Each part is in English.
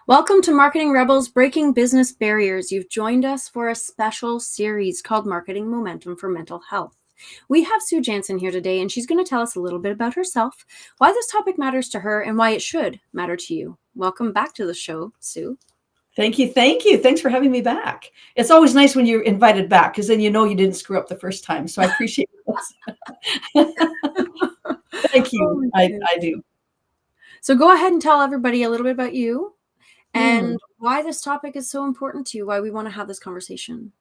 Welcome to Marketing Rebels Breaking Business Barriers. You've joined us for a special series called Marketing Momentum for Mental Health. We have Sue Jansen here today, and she's going to tell us a little bit about herself, why this topic matters to her, and why it should matter to you. Welcome back to the show, Sue. Thank you. Thank you. Thanks for having me back. It's always nice when you're invited back because then you know you didn't screw up the first time. So I appreciate this. Thank you. I do. So go ahead and tell everybody a little bit about you and Mm, why this topic is so important to you, why we want to have this conversation.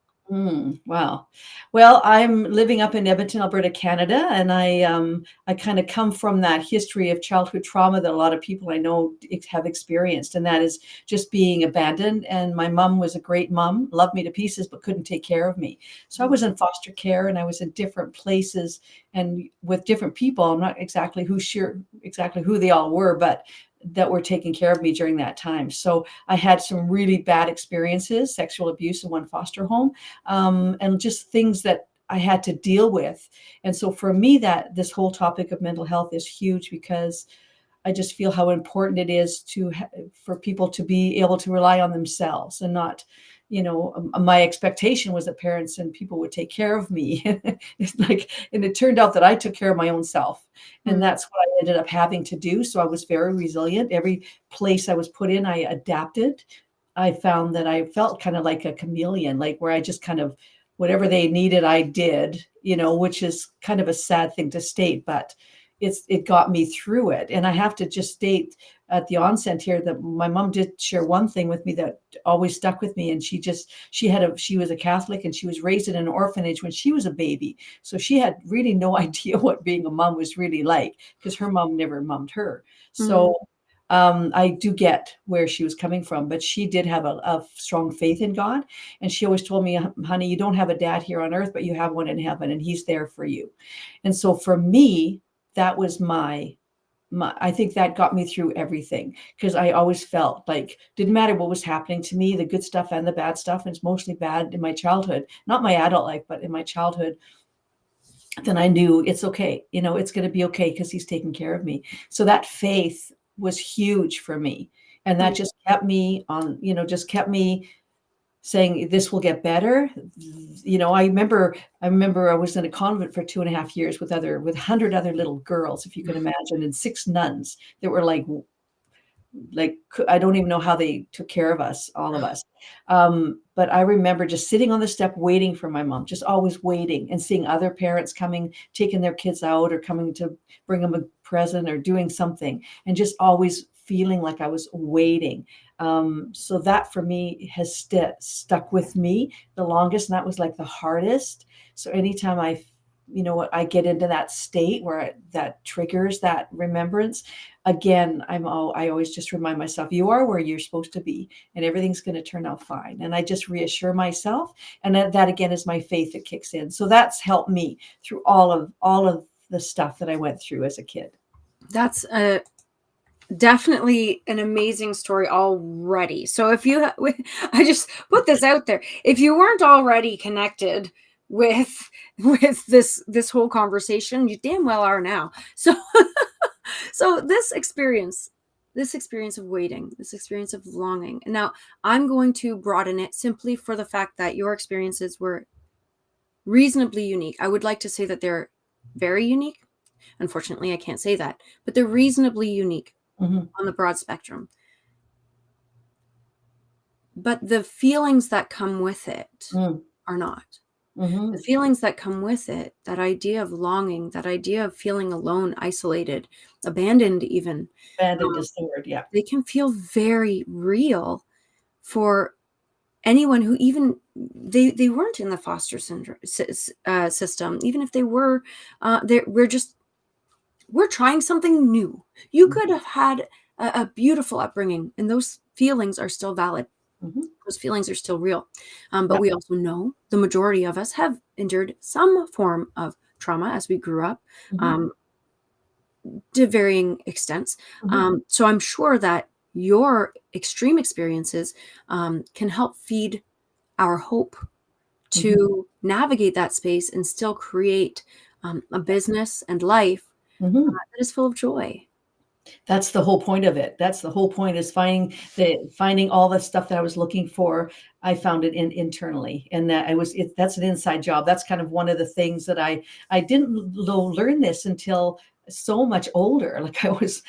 wow. Well, I'm living up in Edmonton, Alberta, Canada, and I kind of come from that history of childhood trauma that a lot of people I know have experienced, and that is just being abandoned. And my mom was a great mom, loved me to pieces, but couldn't take care of me. So I was in foster care, and I was in different places and with different people. I'm not exactly exactly who they all were, but that were taking care of me during that time. So I had some really bad experiences, sexual abuse in one foster home, and just things that I had to deal with. And so for me, that this whole topic of mental health is huge because I just feel how important it is for people to be able to rely on themselves and not, my expectation was that parents and people would take care of me. And it turned out that I took care of my own self. And that's what I ended up having to do. So I was very resilient. Every place I was put in, I adapted. I found that I felt kind of like a chameleon, like where I just kind of whatever they needed, I did, which is kind of a sad thing to state, but it got me through it. And I have to just state at the onset here that my mom did share one thing with me that always stuck with me. And she was a Catholic and she was raised in an orphanage when she was a baby. So she had really no idea what being a mom was really like because her mom never mommed her. So I do get where she was coming from, but she did have a strong faith in God. And she always told me, honey, you don't have a dad here on earth, but you have one in heaven and he's there for you. And so for me, that was I think that got me through everything because I always felt like didn't matter what was happening to me, the good stuff and the bad stuff. And it's mostly bad in my childhood, not my adult life, but in my childhood. Then I knew it's okay. It's going to be okay because he's taking care of me. So that faith was huge for me. And that just kept me on, just kept me saying this will get better. I remember I was in a convent for 2.5 years with 100 other little girls, if you can imagine, and 6 nuns that were like I don't even know how they took care of us, all of us. But I remember just sitting on the step waiting for my mom, just always waiting and seeing other parents coming, taking their kids out or coming to bring them a present or doing something, and just always feeling like I was waiting. So that for me has stuck with me the longest, and that was like the hardest. So anytime I get into that state where that triggers that remembrance again, I always just remind myself, you are where you're supposed to be and everything's going to turn out fine. And I just reassure myself. And that again is my faith that kicks in. So that's helped me through all of the stuff that I went through as a kid. That's definitely an amazing story already. So I just put this out there. If you weren't already connected with this whole conversation, you damn well are now. So so this experience of waiting, this experience of longing. And now I'm going to broaden it simply for the fact that your experiences were reasonably unique. I would like to say that they're very unique. Unfortunately, I can't say that, but they're reasonably unique on the broad spectrum. But the feelings that come with it are not. The feelings that come with it, that idea of longing, that idea of feeling alone, isolated, abandoned even. Abandoned is the word, yeah. They can feel very real for anyone who even they weren't in the foster system. Even if they were, we're trying something new. You could have had a beautiful upbringing, and those feelings are still valid. Those feelings are still real. But we also know the majority of us have endured some form of trauma as we grew up, to varying extents. So I'm sure that your extreme experiences can help feed our hope to navigate that space and still create a business and life that is full of joy. That's the whole point of it. That's the whole point, is finding all the stuff that I was looking for. I found it internally, and that's an inside job. That's kind of one of the things that I didn't learn this until so much older. Like I was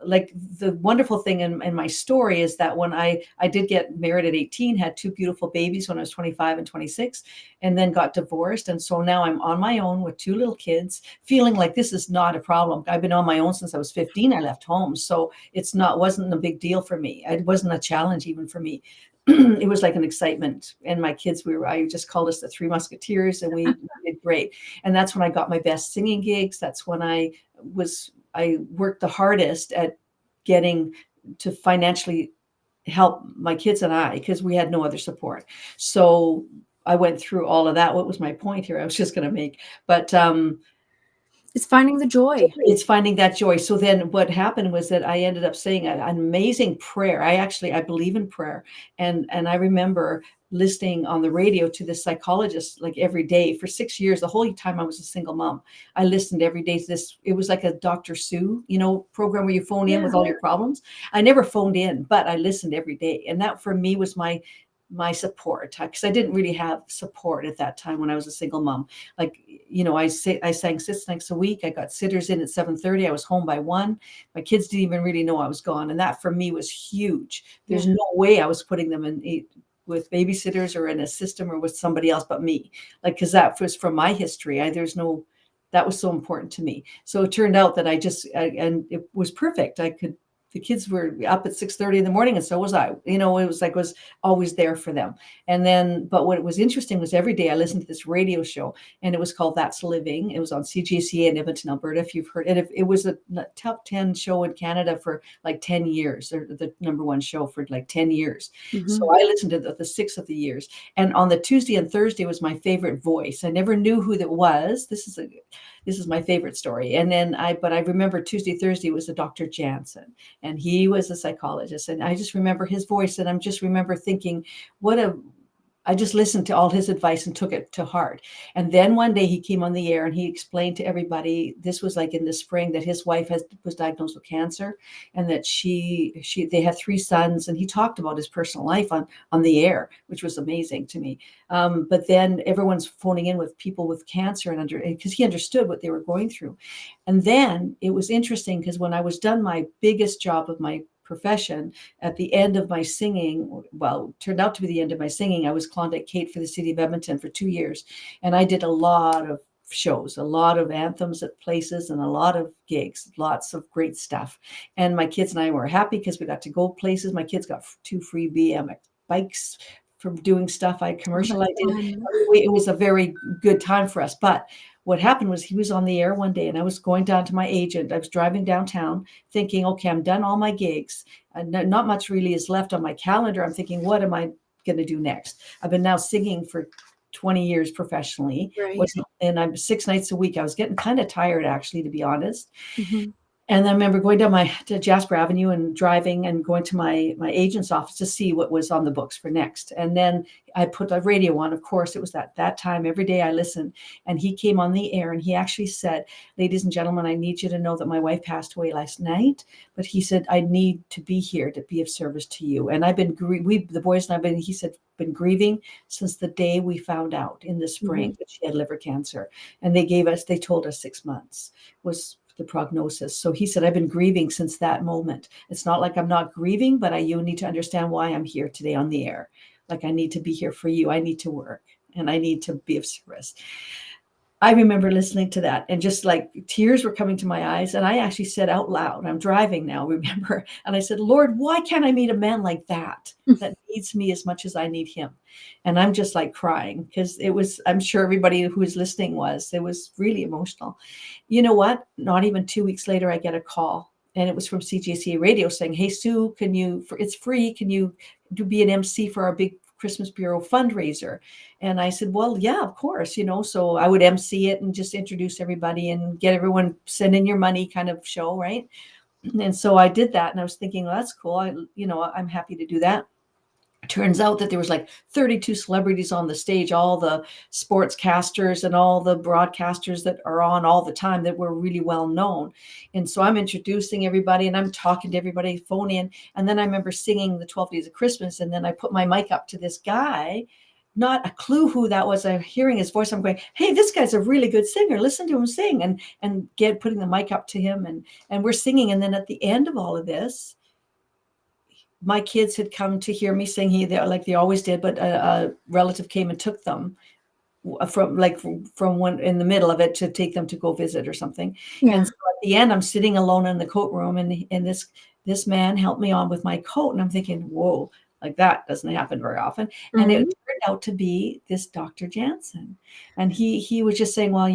like the wonderful thing in my story is that when I did get married at 18, had two beautiful babies when I was 25 and 26, and then got divorced. And so now I'm on my own with two little kids, feeling like this is not a problem. I've been on my own since I was 15. I left home. So wasn't a big deal for me. It wasn't a challenge even for me. It was like an excitement. And my kids, I just called us the Three Musketeers, and we did great. And that's when I got my best singing gigs. That's when I worked the hardest at getting to financially help my kids and I, because we had no other support. So I went through all of that. What was my point here? I was just going to make, but It's finding the joy. it's finding that joy. So then what happened was that I ended up saying an amazing prayer. I believe in prayer. And I remember listening on the radio to this psychologist like every day for 6 years, the whole time I was a single mom. I listened every day to this. It was like a Dr. Sue, program where you phone in with all your problems. I never phoned in, but I listened every day. And that for me was my support, because I didn't really have support at that time when I was a single mom. Like, I sang 6 nights a week. I got sitters in at 7:30. I was home by 1. My kids didn't even really know I was gone. And that for me was huge. There's no way I was putting them with babysitters or in a system or with somebody else but me. Like, because that was from my history. That was so important to me. So it turned out that and it was perfect. The kids were up at 6:30 in the morning, and so was I. It was like I was always there for them. And then, but what was interesting was every day I listened to this radio show, and it was called That's Living. It was on CJCA in Edmonton, Alberta, if you've heard it. It was a top 10 show in Canada for like 10 years, or the number one show for like 10 years. Mm-hmm. So I listened to the 6 of the years. And on the Tuesday and Thursday was my favorite voice. I never knew who that was. This is my favorite story. And then but I remember Tuesday, Thursday was a Dr. Jansen, and he was a psychologist. And I just remember his voice, and I just remember thinking, I just listened to all his advice and took it to heart. And then one day he came on the air and he explained to everybody, this was like in the spring, that his wife was diagnosed with cancer, and that they had 3 sons. And he talked about his personal life on the air, which was amazing to me. But then everyone's phoning in with people with cancer, because he understood what they were going through. And then it was interesting, because when I was done my biggest job of my profession, at the end of my singing, turned out to be the end of my singing, I was Klondike Kate for the city of Edmonton for 2 years. And I did a lot of shows, a lot of anthems at places, and a lot of gigs, lots of great stuff. And my kids and I were happy because we got to go places. My kids got 2 free BMX bikes from doing stuff commercial I did. It was a very good time for us. But what happened was he was on the air one day, and I was going down to my agent. I was driving downtown thinking, okay, I'm done all my gigs. Not much really is left on my calendar. I'm thinking, what am I going to do next? I've been now singing for 20 years professionally. Right. And I'm 6 nights a week. I was getting kind of tired, actually, to be honest. Mm-hmm. And I remember going down to Jasper Avenue and driving and going to my agent's office to see what was on the books for next. And then I put the radio on. Of course, it was that time. Every day I listened. And he came on the air, and he actually said, ladies and gentlemen, I need you to know that my wife passed away last night. But he said, I need to be here to be of service to you. And I've been, the boys and he said, been grieving since the day we found out in the spring that she had liver cancer. And they told us 6 months was the prognosis. So he said, I've been grieving since that moment. It's not like I'm not grieving, but you need to understand why I'm here today on the air. Like, I need to be here for you. I need to work, and I need to be of service. I remember listening to that, and just like tears were coming to my eyes. And I actually said out loud, I'm driving now, remember, and I said, Lord, why can't I meet a man like that needs me as much as I need him? And I'm just like crying, because I'm sure everybody who was listening it was really emotional. You know what? Not even 2 weeks later, I get a call, and it was from CJCA radio saying, hey, Sue, it's free. Can you be an MC for our big Christmas Bureau fundraiser? And I said, well, yeah, of course, so I would MC it and just introduce everybody and get everyone send in your money kind of show, right? And so I did that, and I was thinking, well, that's cool. I'm happy to do that. turns out that there was like 32 celebrities on the stage, all the sportscasters and all the broadcasters that are on all the time that were really well known. And so I'm introducing everybody and I'm talking to everybody, phone in. And then I remember singing the 12 Days of Christmas. And then I put my mic up to this guy, not a clue who that was. I'm hearing his voice. I'm going, hey, this guy's a really good singer. Listen to him sing. And putting the mic up to him and we're singing. And then at the end of all of this, my kids had come to hear me sing, like they always did, but a relative came and took them from one in the middle of it to take them to go visit or something. Yeah. And so at the end, I'm sitting alone in the coat room, and this man helped me on with my coat, and I'm thinking, whoa, like that doesn't happen very often. And it turned out to be this Dr. Jansen, and he was just saying, well,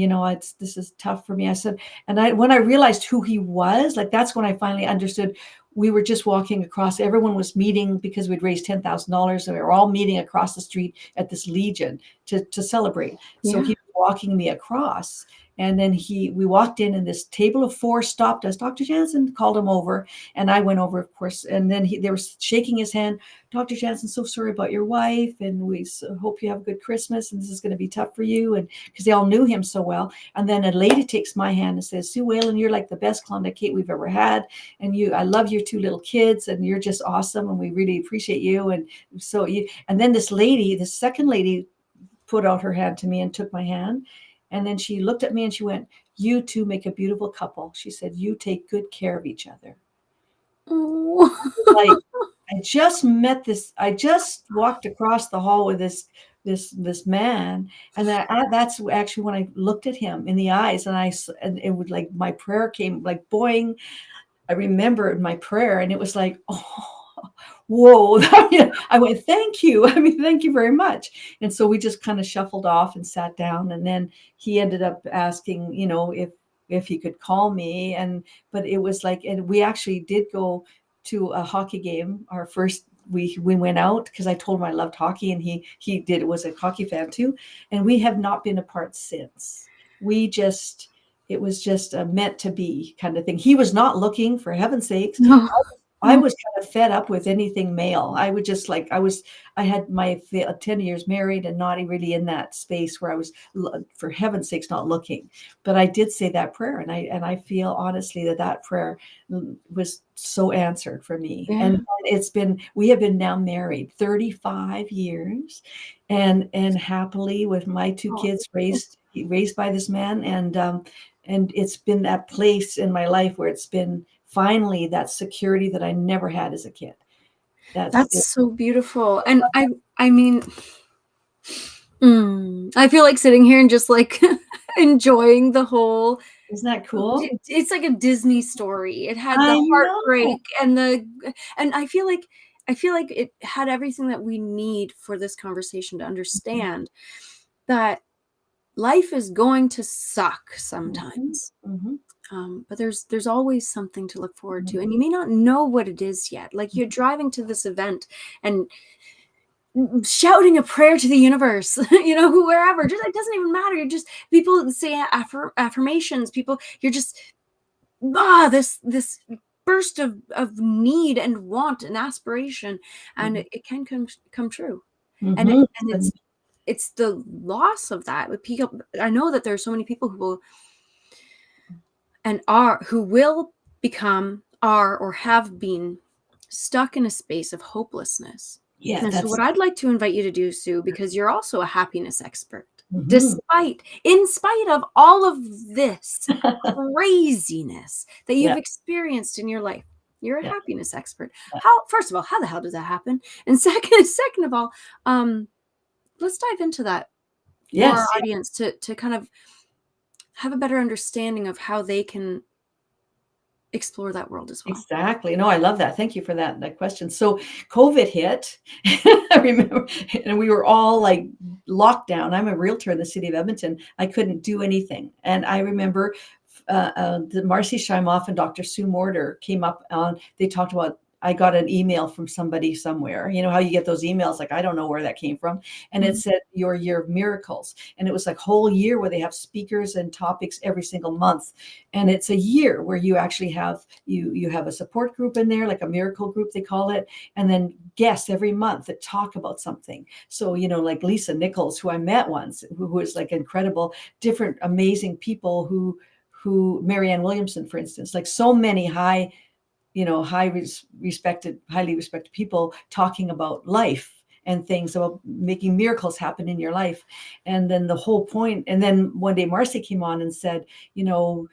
this is tough for me. I said, and when I realized who he was, like that's when I finally understood. We were just walking across. Everyone was meeting because we'd raised $10,000. So we were all meeting across the street at this Legion to celebrate. Yeah. So he was walking me across. And then we walked in and this table of 4 stopped us. Dr. Jansen called him over and I went over, of course. And then they were shaking his hand. Dr. Jansen, so sorry about your wife. And we hope you have a good Christmas. And this is going to be tough for you. And because they all knew him so well. And then a lady takes my hand and says, Sue Whalen, you're like the best Klondike Kate we've ever had. And I love your 2 little kids and you're just awesome. And we really appreciate you. And so and then this second lady put out her hand to me and took my hand. And then she looked at me and she went, you two make a beautiful couple. She said, you take good care of each other. Oh. Like I just walked across the hall with this man. And that's actually when I looked at him in the eyes and it would like my prayer came like boing. I remembered my prayer and it was like, oh, whoa. I went, thank you. Thank you very much. And so we just kind of shuffled off and sat down. And then he ended up asking, if he could call me. But it was like, and we actually did go to a hockey game. Our first, we went out because I told him I loved hockey and he was a hockey fan too. And we have not been apart since. It was just a meant to be kind of thing. He was not looking, for heaven's sakes. No. I was kind of fed up with anything male. I would just I had my 10 years married and not really in that space where I was, for heaven's sakes, not looking. But I did say that prayer. And I feel honestly that prayer was so answered for me. Yeah. And we have been now married 35 years and happily with my 2 kids raised by this man. And it's been that place in my life where it's been finally that security that I never had as a kid. That's so beautiful. And I feel like sitting here and just like enjoying the whole. Isn't that cool? It's like a Disney story. It had the heartbreak and I feel like it had everything that we need for this conversation to understand that life is going to suck sometimes. Mm-hmm. But there's always something to look forward to. And you may not know what it is yet. Like you're driving to this event and shouting a prayer to the universe, wherever. Just, it doesn't even matter. You're just, people say affirmations. You're just, this burst of need and want and aspiration. And it can come true. And it's the loss of that with people. I know that there's so many people who will become, are, or have been stuck in a space of hopelessness. Yeah. And so what I'd like to invite you to do, Sue, because you're also a happiness expert, in spite of all of this craziness that you've experienced in your life, you're a happiness expert. First of all, how the hell does that happen? And second of all, let's dive into that for our audience to kind of have a better understanding of how they can explore that world as well. Exactly. No, I love that. Thank you for that question. So COVID hit, I remember, and we were all like locked down. I'm a realtor in the city of Edmonton. I couldn't do anything. And I remember the Marcy Scheimoff and Dr. Sue Morter came up on, they talked about I got an email from somebody somewhere. You know how you get those emails, like, I don't know where that came from. And it Mhm. said your year of miracles. And it was like whole year where they have speakers and topics every single month. And it's a year where you actually have, you have a support group in there, like a miracle group, they call it. And then guests every month that talk about something. So, you know, like Lisa Nichols, who I met once, who was like incredible, different, amazing people who Marianne Williamson, for instance, like so many high, you know, highly respected people talking about life and things, about making miracles happen in your life. And then the whole point, and then one day Marcy came on and said, you know,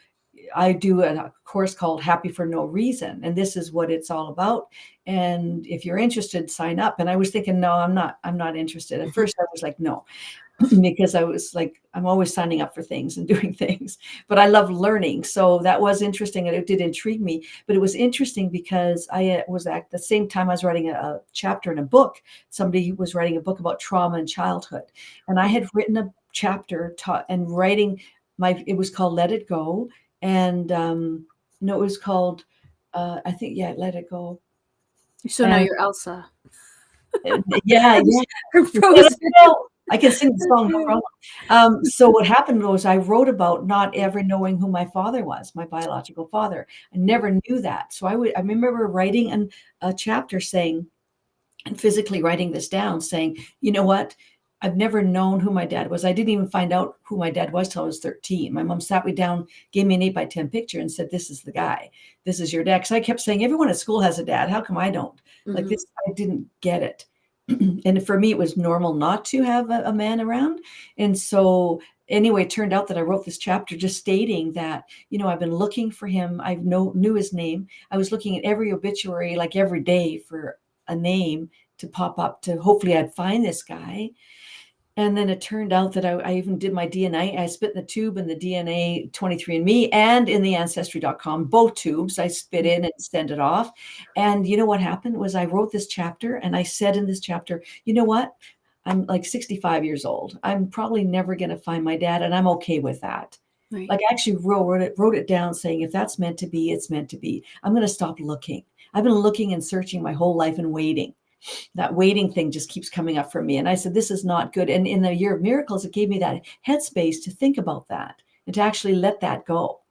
I do a course called Happy for No Reason, and this is what it's all about. And if you're interested, sign up. And I was thinking, no, I'm not interested. At first I was like, no, because I was like, I'm always signing up for things and doing things, but I love learning. So that was interesting and it did intrigue me. But it was interesting because I was at the same time I was writing a chapter in a book. Somebody was writing a book about trauma and childhood. And I had written a chapter and writing it was called Let It Go. And no, it was called, I think, yeah, Let It Go. So now And you're Elsa. yeah, yeah. Frozen. I can sing the song, no problem. So what happened was I wrote about not ever knowing who my father was, my biological father. I never knew that. So I remember writing a chapter saying, and physically writing this down, saying, you know what? I've never known who my dad was. I didn't even find out who my dad was till I was 13. My mom sat me down, gave me an 8x10 picture and said, this is the guy. This is your dad. Because I kept saying, everyone at school has a dad. How come I don't? Like this, I didn't get it. And for me, it was normal not to have a man around. And so anyway, it turned out that I wrote this chapter just stating that, you know, I've been looking for him. I knew his name. I was looking at every obituary, like every day, for a name to pop up to hopefully I'd find this guy. And then it turned out that I even did my DNA. I spit in the tube in the DNA 23andMe and in the ancestry.com, both tubes. I spit in and send it off. And you know what happened was I wrote this chapter and I said in this chapter, you know what? I'm like 65 years old. I'm probably never going to find my dad, and I'm okay with that. Right. Like I actually wrote it down saying, if that's meant to be, it's meant to be. I'm going to stop looking. I've been looking and searching my whole life and waiting. That waiting thing just keeps coming up for me. And I said, this is not good. And in the year of miracles, it gave me that headspace to think about that and to actually let that go.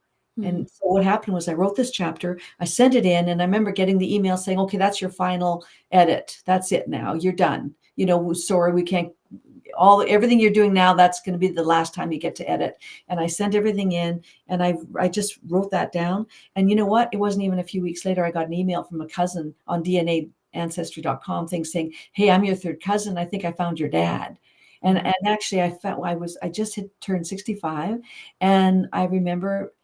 And so what happened was I wrote this chapter, I sent it in, and I remember getting the email saying, okay, that's your final edit. That's it now. You're done. You know, sorry, we can't, everything you're doing now, that's going to be the last time you get to edit. And I sent everything in and I just wrote that down. And you know what? It wasn't even a few weeks later, I got an email from a cousin on DNA ancestry.com thing saying, hey, I'm your third cousin. I think I found your dad. And actually I just had turned 65. And I remember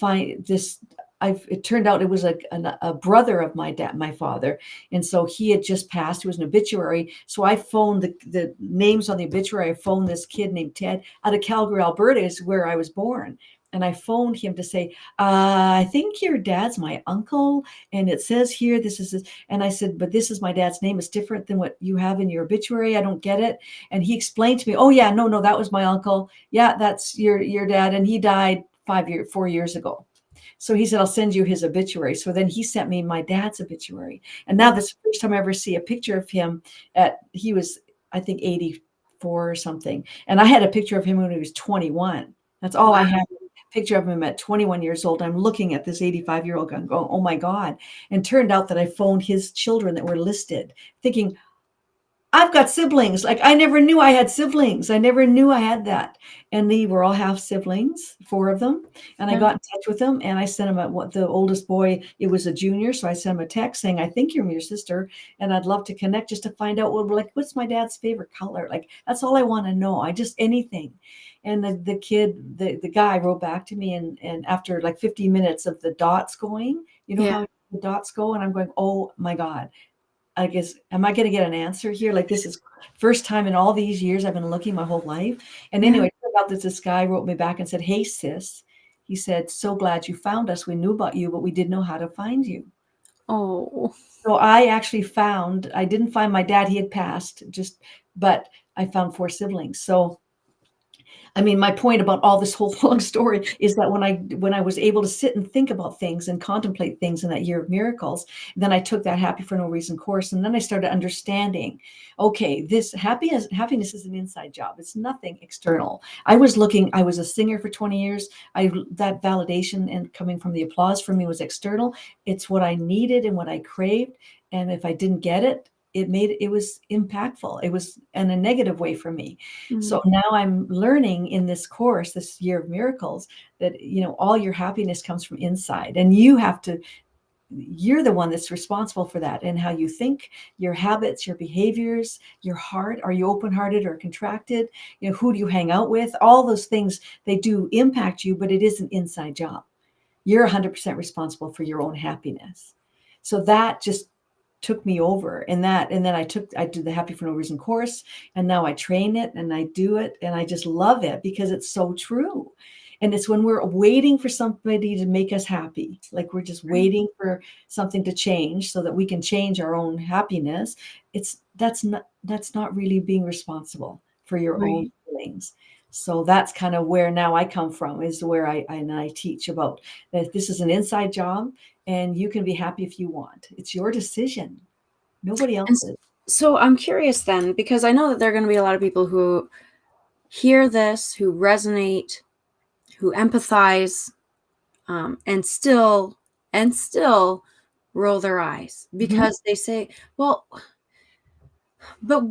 it turned out it was a brother of my dad, my father. And so he had just passed. It was an obituary. So I phoned the names on the obituary. I phoned this kid named Ted out of Calgary, Alberta, is where I was born. And I phoned him to say, I think your dad's my uncle. And it says here, this is his. And I said, but this is my dad's name. It's different than what you have in your obituary. I don't get it. And he explained to me, oh yeah, no, that was my uncle. Yeah, that's your dad. And he died 4 years ago. So he said, I'll send you his obituary. So then he sent me my dad's obituary. And now this is the first time I ever see a picture of him he was, I think, 84 or something. And I had a picture of him when he was 21. That's all I had. Picture of him at 21 years old. I'm looking at this 85-year-old guy and going, oh my God. And turned out that I phoned his children that were listed, thinking, I've got siblings. Like I never knew I had siblings. I never knew I had that. And they were all half siblings, 4 of them. And I got in touch with them and I sent him the oldest boy, it was a junior. So I sent him a text saying, I think you're your sister. And I'd love to connect just to find out what's my dad's favorite color? Like, that's all I want to know. Anything. And the kid, the guy wrote back to me and after like 15 minutes of the dots going, you know how the dots go? And I'm going, oh my God. I guess, am I going to get an answer here? Like, this is first time in all these years I've been looking my whole life. And anyway, it turned out that this guy wrote me back and said, hey, sis, he said, so glad you found us. We knew about you, but we didn't know how to find you. Oh. So I actually I didn't find my dad. He had passed but I found 4 siblings. So I mean, my point about all this whole long story is that when I was able to sit and think about things and contemplate things in that year of miracles, then I took that Happy for No Reason course, and then I started understanding, okay, this happiness is an inside job. It's nothing external. I was a singer for 20 years. That validation and coming from the applause for me was external. It's what I needed and what I craved. And if I didn't get it, it was impactful. It was in a negative way for me. Mhm. So now I'm learning in this course, this year of miracles, that all your happiness comes from inside, and you're the one that's responsible for that, and how you think, your habits, your behaviors, your heart. Are you open-hearted or contracted? Who do you hang out with? All those things, they do impact you, but it is an inside job. You're 100% responsible for your own happiness. So that just took me over, and then I did the Happy for No Reason course, and now I train it and I do it, and I just love it because it's so true. And it's when we're waiting for somebody to make us happy, like we're just Right. waiting for something to change so that we can change our own happiness. That's not really being responsible for your own Right. feelings. So that's kind of where now I come from, is where I teach about that this is an inside job, and you can be happy if you want. It's your decision, nobody And else's. so I'm curious then, because I know that there are going to be a lot of people who hear this, who resonate, who empathize, and still roll their eyes Mhm, because they say, well, but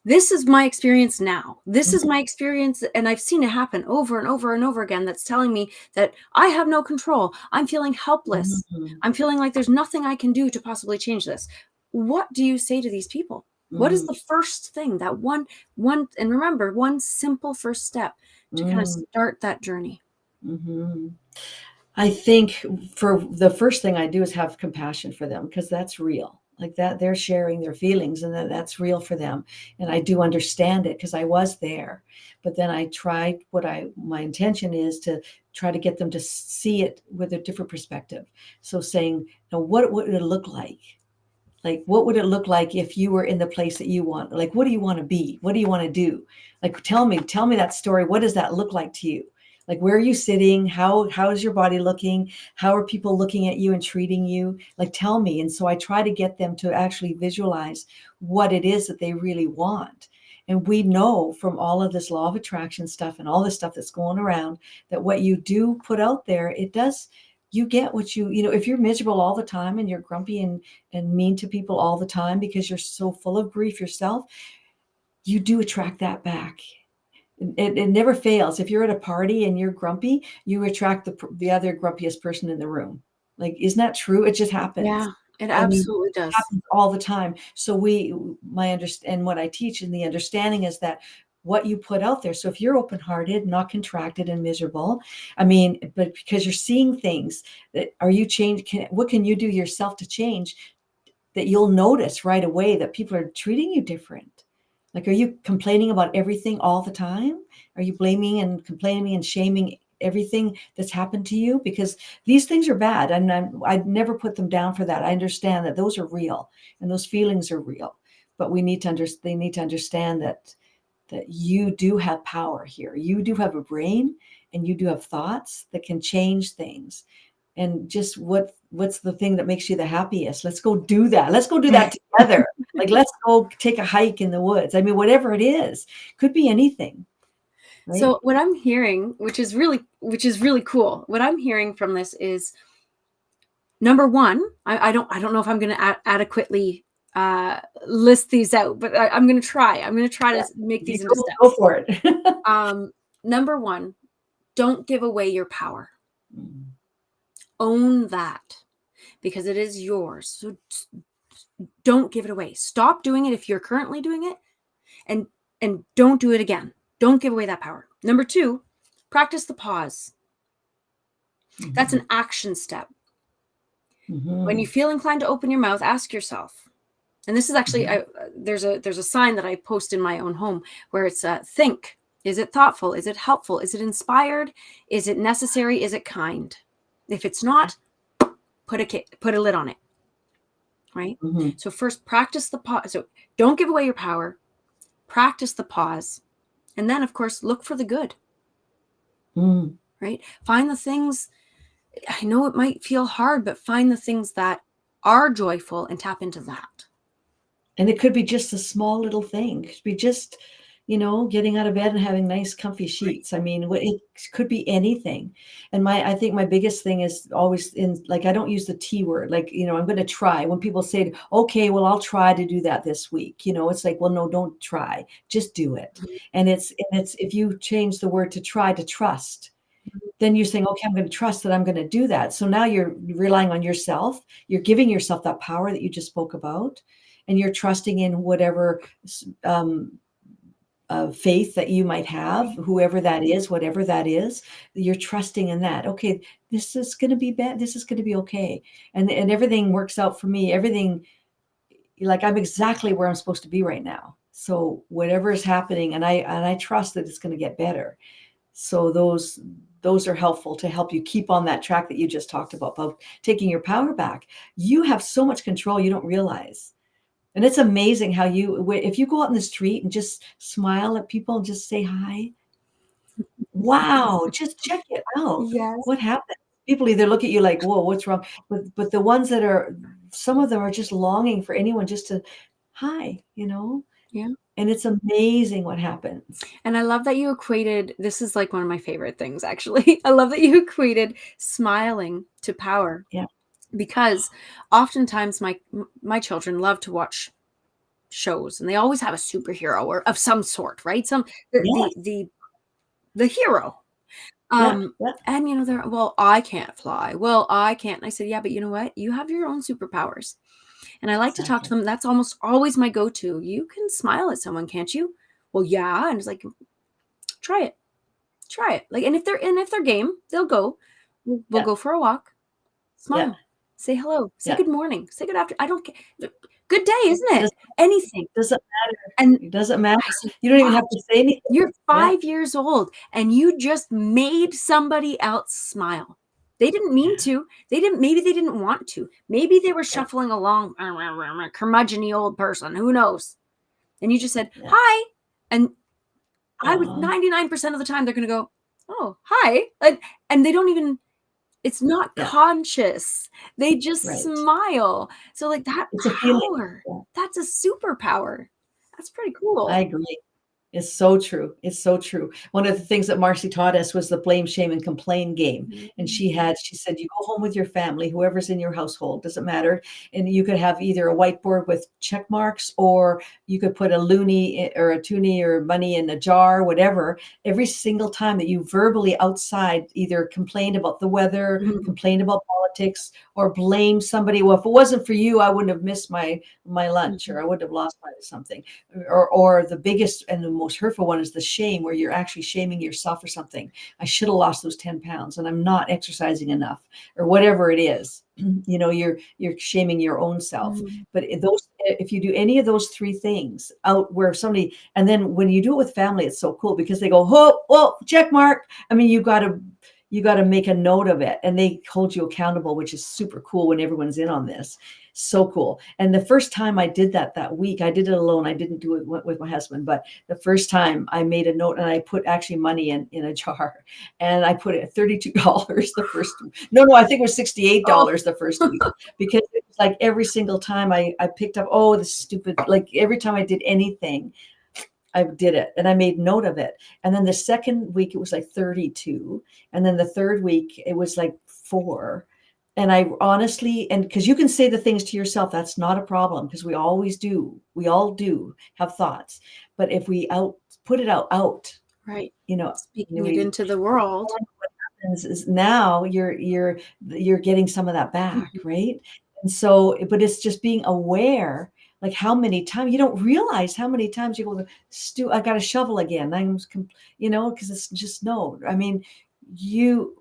this is my experience now. This is mhm, my experience, and I've seen it happen over and over and over again. That's telling me that I have no control. I'm feeling helpless. mhm, I'm feeling like there's nothing I can do to possibly change this. What do you say to these people? What is mm, the first thing, that and remember, one simple first step to kind of mm, start that journey? mhm. I think for the first thing I do is have compassion for them, because that's real. Like that, they're sharing their feelings, and that's real for them. And I do understand it because I was there. But then I tried my intention is to try to get them to see it with a different perspective. So saying, now what would it look like? Like, what would it look like if you were in the place that you want? Like, what do you want to be? What do you want to do? Like, tell me that story. What does that look like to you? Like, where are you sitting? How is your body looking? How are people looking at you and treating you? Like, tell me. And so I try to get them to actually visualize what it is that they really want. And we know from all of this law of attraction stuff and all this stuff that's going around, that what you do put out there, it does, you get what if you're miserable all the time and you're grumpy and mean to people all the time because you're so full of grief yourself, you do attract that back. It never fails. If you're at a party and you're grumpy, you attract the other grumpiest person in the room. Like, isn't that true? It just happens. Yeah, it I mean, absolutely it does. happens all the time. So my understand what I teach, and the understanding is that what you put out there. So if you're open-hearted, not contracted and miserable, I mean, but because you're seeing things, that are you what can you do yourself to change, that you'll notice right away that people are treating you different? Like, are you complaining about everything all the time? Are you blaming and complaining and shaming everything that's happened to you? Because these things are bad, and I'd never put them down for that. I understand that those are real and those feelings are real, but they need to understand that you do have power here. You do have a brain, and you do have thoughts that can change things. And just what's the thing that makes you the happiest? Let's go do that. Let's go do that together. Like, let's go take a hike in the woods. I mean, whatever it is, could be anything, right? So what I'm hearing, which is really cool, what I'm hearing from this is, number one, I don't know if I'm going to adequately list these out, but I'm going to try. I'm going to try Yeah. to make You these into go steps. for it. Number one, don't give away your power. Mm, Own that, because it is yours. So don't give it away. Stop doing it if you're currently doing it, and don't do it again. Don't give away that power. Number two, practice the pause. That's mhm, an action step. When you mhm, feel inclined to open your mouth, ask yourself. And this is actually, mhm, there's a sign that I post in my own home where it's think. Is it thoughtful? Is it helpful? Is it inspired? Is it necessary? Is it kind? If it's not, put a lid on it. Right. mhm, So first, practice the pause. So don't give away your power. Practice the pause, and then, of course, look for the good. Mm. right? Find the things, I know it might feel hard, but find the things that are joyful and tap into that. And it could be just a small little thing. It could be just, getting out of bed and having nice comfy Right. sheets. I mean, it could be anything. And I think my biggest thing is always in, like, I don't use the T word. Like, I'm going to try. When people say, okay, well, I'll try to do that this week, it's like, well, no, don't try, just do it. Mhm. And it's if you change the word to try to trust, then you're saying, okay, I'm going to trust that I'm going to do that. So now you're relying on yourself. You're giving yourself that power that you just spoke about, and you're trusting in whatever um, faith that you might have, whoever that is, whatever that is. You're trusting in that. Okay, this is going to be bad. This is going to be okay, and everything works out for me. Everything, like, I'm exactly where I'm supposed to be right now. So whatever is happening, and I trust that it's going to get better. So those are helpful to help you keep on that track that you just talked about taking your power back. You have so much control you don't realize. And it's amazing how if you go out in the street and just smile at people and just say hi, wow, just check it out. Yes. What happens? People either look at you like, whoa, what's wrong? But the ones some of them are just longing for anyone just to hi. Yeah. And it's amazing what happens. And I love that you equated, this is like one of my favorite things, actually. I love that you equated smiling to power, Yeah. because oftentimes my children love to watch shows, and they always have a superhero or of some sort, right? Yes. The hero. Yeah. Yeah. And they're, well, I can't fly. Well, I can't. And I said, yeah, but you know what? You have your own superpowers. And I like to talk to Exactly. them. That's almost always my go-to. You can smile at someone, can't you? Well, yeah. And it's like, try it. Try it. Like, and if they're game, they'll go. We'll Yeah. go for a walk. Yeah. Smile. Say hello. Say Yeah. good morning. Say good after. I don't care. Good day, isn't it? Does Anything. doesn't And It doesn't matter. I said, You don't even have watch. to say anything. You're Yeah. 5 years old and you just made somebody else smile. They didn't mean Yeah. to. Maybe they didn't want to. Maybe they were Yeah. shuffling along, curmudgeon-y old person. Who knows? And you just said, Yeah. hi. And I was Aw. 99% of the time, they're going to go, oh, hi. And they don't even, it's not Yeah. conscious. They just Right. smile. So like that It's a feeling. power, Yeah. that's a superpower. That's pretty I cool. agree. It's so true. It's so true. One of the things that Marcy taught us was the blame, shame, and complain game. And Mhm. she said, you go home with your family, whoever's in your household, doesn't matter. And you could have either a whiteboard with check marks, or you could put a loonie or a toonie or money in a jar, whatever. Every single time that you verbally outside either complained about the weather, Mhm. complained about politics, or blame somebody. Well, if it wasn't for you, I wouldn't have missed my lunch, or Mhm. I wouldn't have lost my something. Or the biggest and the most hurtful one is the shame, where you're actually shaming yourself for something. I should have lost those 10 pounds and I'm not exercising enough, or whatever it is. You're shaming your own self. Mhm. But if you do any of those three things out where somebody, and then when you do it with family, it's so cool because they go, oh, check mark. I mean, you got to make a note of it, and they hold you accountable, which is super cool when everyone's in on this. So cool. And the first time I did that week, I did it alone. I didn't do it with my husband, but the first time I made a note and I put actually money in a jar, and I put it at $32 the first. No, I think it was Oh, $68 the first week, because it was like every single time I picked up, oh, the stupid, like every time I did anything, I did it and I made note of it. And then the second week it was like 32. And then the third week it was like 4. And I honestly, and because you can say the things to yourself, that's not a problem, because we always do. We all do have thoughts. But if we put it out, right. you know, Speaking it we into the world. is now you're getting some of that back, Mhm. right? And so, but it's just being aware, like how many times you don't realize how many times you go, Stu, I got to shovel again. Because it's just no. I mean, you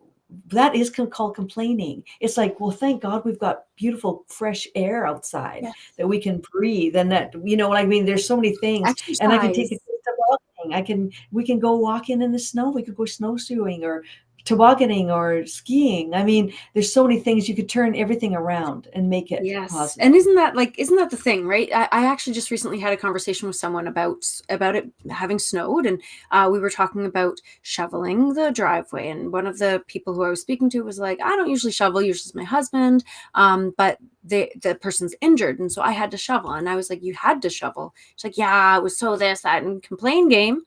that is called complaining. It's like, well, thank God we've got beautiful fresh air outside Yes. that we can breathe, and that what I mean. There's so many things, and I can take the Exercise. kids to walking. We can go walking in the snow. We could go snowshoeing, or tobogganing or skiing. I mean, there's so many things you could turn everything around and make it Yes. positive. And isn't that the thing, right? I actually just recently had a conversation with someone about it having snowed, and we were talking about shoveling the driveway. And one of the people who I was speaking to was like, I don't usually shovel, usually it's my husband. But the person's injured, and so I had to shovel. And I was like, you had to shovel? She's like, yeah, it was so this, that, and complain game.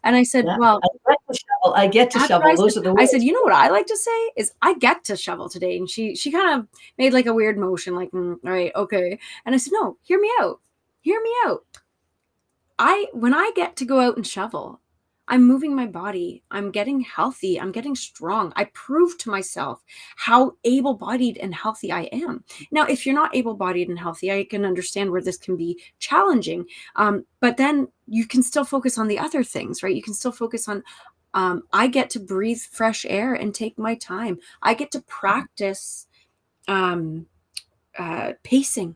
And I said, Yeah, well, I get to shovel. I get to that's what shovel. Those are the I said, words. you know what I like to say is I get to shovel today. And she kind of made like a weird motion, like, all right, okay. And I said, no, hear me out. Hear me out. When I get to go out and shovel, I'm moving my body. I'm getting healthy. I'm getting strong. I prove to myself how able-bodied and healthy I am. Now, if you're not able-bodied and healthy, I can understand where this can be challenging. But then you can still focus on the other things, right? You can still focus on, I get to breathe fresh air and take my time. I get to practice um, pacing.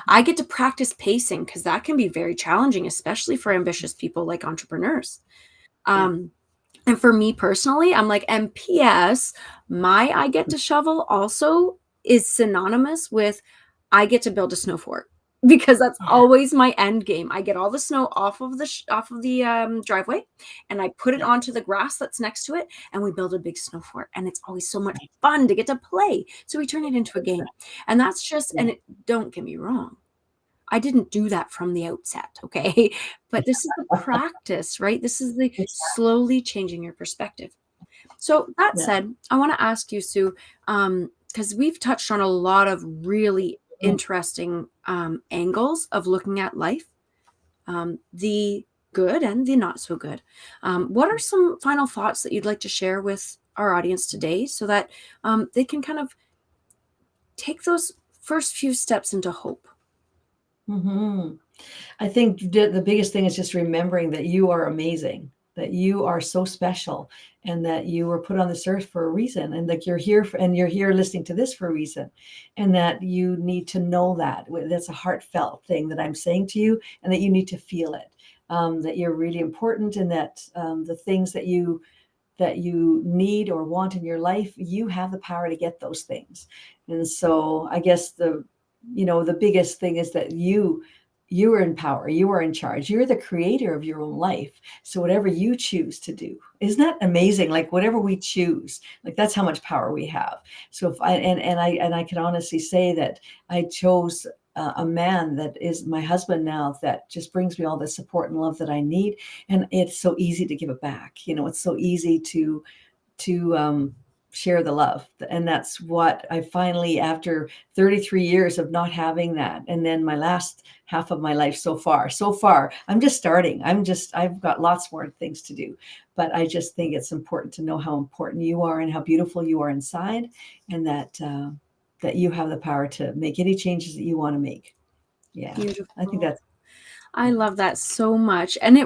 I get to practice pacing because that can be very challenging, especially for ambitious people like entrepreneurs. Yeah. Um, and for me personally, I'm like, MPS, my I get to shovel also is synonymous with I get to build a snow fort because that's Yeah. always my end game. I get all the snow off of the driveway, and I put it Yeah. onto the grass that's next to it, and we build a big snow fort. And it's always so much fun to get to play. So we turn it into a game. And that's just, Yeah. and it, don't get me wrong, I didn't do that from the outset, okay? But this is the practice, right? This is the slowly changing your perspective. So that Yeah. said, I want to ask you, Sue, because we've touched on a lot of really Mm. interesting angles of looking at life, the good and the not so good. What are some final thoughts that you'd like to share with our audience today so that they can kind of take those first few steps into hope? Mhm. I think the biggest thing is just remembering that you are amazing, that you are so special, and that you were put on this earth for a reason, and that you're here for, and you're here listening to this for a reason, and that you need to know that. That's a heartfelt thing that I'm saying to you, and that you need to feel it. That you're really important, and that the things that you need or want in your life, you have the power to get those things. And so I guess the biggest thing is that you are in power, you are in charge, you're the creator of your own life. So whatever you choose to do, isn't that amazing? Like whatever we choose, like that's how much power we have. So if I can honestly say that I chose a man that is my husband now, that just brings me all the support and love that I need. And it's so easy to give it back. It's so easy to share the love. And that's what I finally, after 33 years of not having that, and then my last half of my life so far, I'm just starting. I've got lots more things to do, but I just think it's important to know how important you are and how beautiful you are inside, and that you have the power to make any changes that you want to make. Yeah, I think Beautiful. that's, I yeah. love that so much. And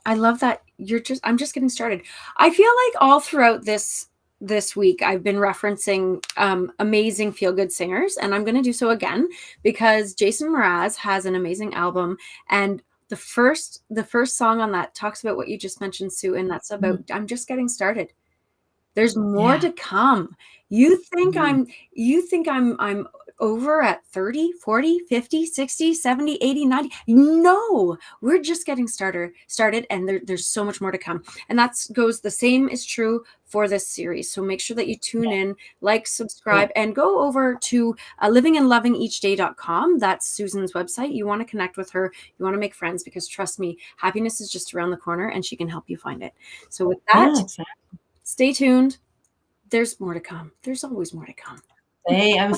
I love that I'm just getting started. I feel like all throughout this week I've been referencing amazing feel good singers, and I'm going to do so again because Jason Mraz has an amazing album, and the first song on that talks about what you just mentioned, Sue, and that's about Mhm. I'm just getting started. There's more Yeah. to come. You think Mhm. I'm over at 30, 40, 50, 60, 70, 80, 90. No, we're just getting started, and there's so much more to come. And that's goes the same is true for this series. So make sure that you tune Yeah. in, like, Yeah. subscribe, and go over to livingandlovingeachday.com. That's Susan's website. You want to connect with her, you want to make friends, because trust me, happiness is just around the corner and she can help you find it. So with that, Yeah. Exactly. stay tuned. There's more to come. There's always more to come. Hey, I'm